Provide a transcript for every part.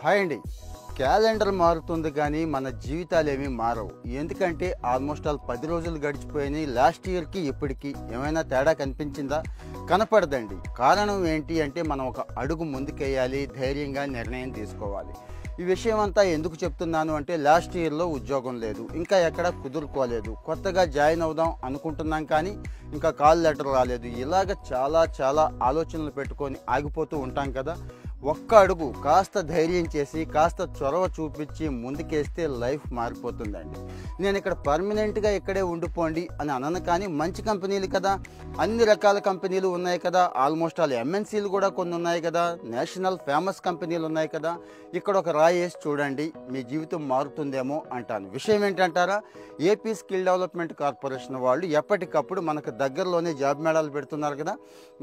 Hi అండి. Calendar మారుతుంది కానీ మన జీవితాలు ఏమీ మారవు. ఎందుకంటే ఆల్మోస్ట్ ఆల్ 10 రోజులు గడిచిపోయినాయి. లాస్ట్ ఇయర్కి ఇప్పటికి ఏమైనా తేడా కనిపించిందా? కనపడదండి. కారణం ఏంటి అంటే మనం ఒక అడుగు ముందుకేయాలి, ధైర్యంగా నిర్ణయం తీసుకోవాలి. ఈ విషయం అంతా ఎందుకు చెప్తున్నాను అంటే లాస్ట్ ఇయర్లో ఉద్యోగం లేదు, ఇంకా ఎక్కడ కుదురుకోలేదు, కొత్తగా జాయిన్ అవుదాం అనుకుంటున్నాం కానీ ఇంకా కాల్ లెటర్ రాలేదు. ఇలాగ చాలా చాలా ఆలోచనలు పెట్టుకొని ఆగిపోతూ ఉంటాం కదా. ఒక్క అడుగు కాస్త ధైర్యం చేసి కాస్త చొరవ చూపించి ముందుకేస్తే లైఫ్ మారిపోతుందండి. నేను ఇక్కడ పర్మనెంట్గా ఇక్కడే ఉండిపోండి అని అనను, కానీ మంచి కంపెనీలు కదా, అన్ని రకాల కంపెనీలు ఉన్నాయి కదా, ఆల్మోస్ట్ ఆల్ ఎంఎన్సీలు కూడా కొన్ని ఉన్నాయి కదా, నేషనల్ ఫేమస్ కంపెనీలు ఉన్నాయి కదా, ఇక్కడ ఒక రాయి వేసి చూడండి, మీ జీవితం మారుతుందేమో అంటాను. విషయం ఏంటంటారా? ఏపీ స్కిల్ డెవలప్మెంట్ కార్పొరేషన్ వాళ్ళు ఎప్పటికప్పుడు మనకు దగ్గరలోనే జాబ్ మేళాలు పెడుతున్నారు కదా.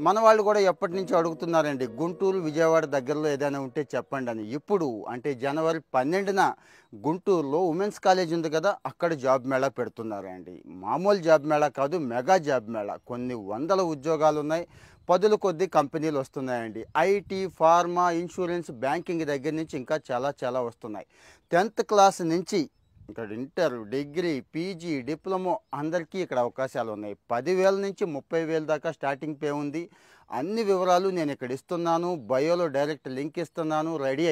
మన వాళ్ళు కూడా ఎప్పటి నుంచో అడుగుతున్నారండి, గుంటూరు విజయవాడ దగ్గరలో ఏదైనా ఉంటే చెప్పండి అని. ఇప్పుడు అంటే జనవరి 12న గుంటూరులో ఉమెన్స్ కాలేజ్ ఉంది కదా, అక్కడ జాబ్ మేళా పెడుతున్నారండి. మామూలు జాబ్ మేళా కాదు, మెగా జాబ్ మేళా. కొన్ని వందల ఉద్యోగాలు ఉన్నాయి, పదుల కొద్ది కంపెనీలు వస్తున్నాయండి. ఐటీ, ఫార్మా, ఇన్సూరెన్స్, బ్యాంకింగ్ దగ్గర నుంచి ఇంకా చాలా చాలా వస్తున్నాయి. 10th క్లాస్ నుంచి ఇక్కడ ఇంటర్, డిగ్రీ, పీజీ, డిప్లొమో అందరికీ ఇక్కడ అవకాశాలు ఉన్నాయి. 10,000 నుంచి 30,000 దాకా స్టార్టింగ్ పే ఉంది. అన్ని వివరాలు నేను ఇక్కడ ఇస్తున్నాను. బయోలో డైరెక్ట్ లింక్ ఇస్తున్నాను. రెడీ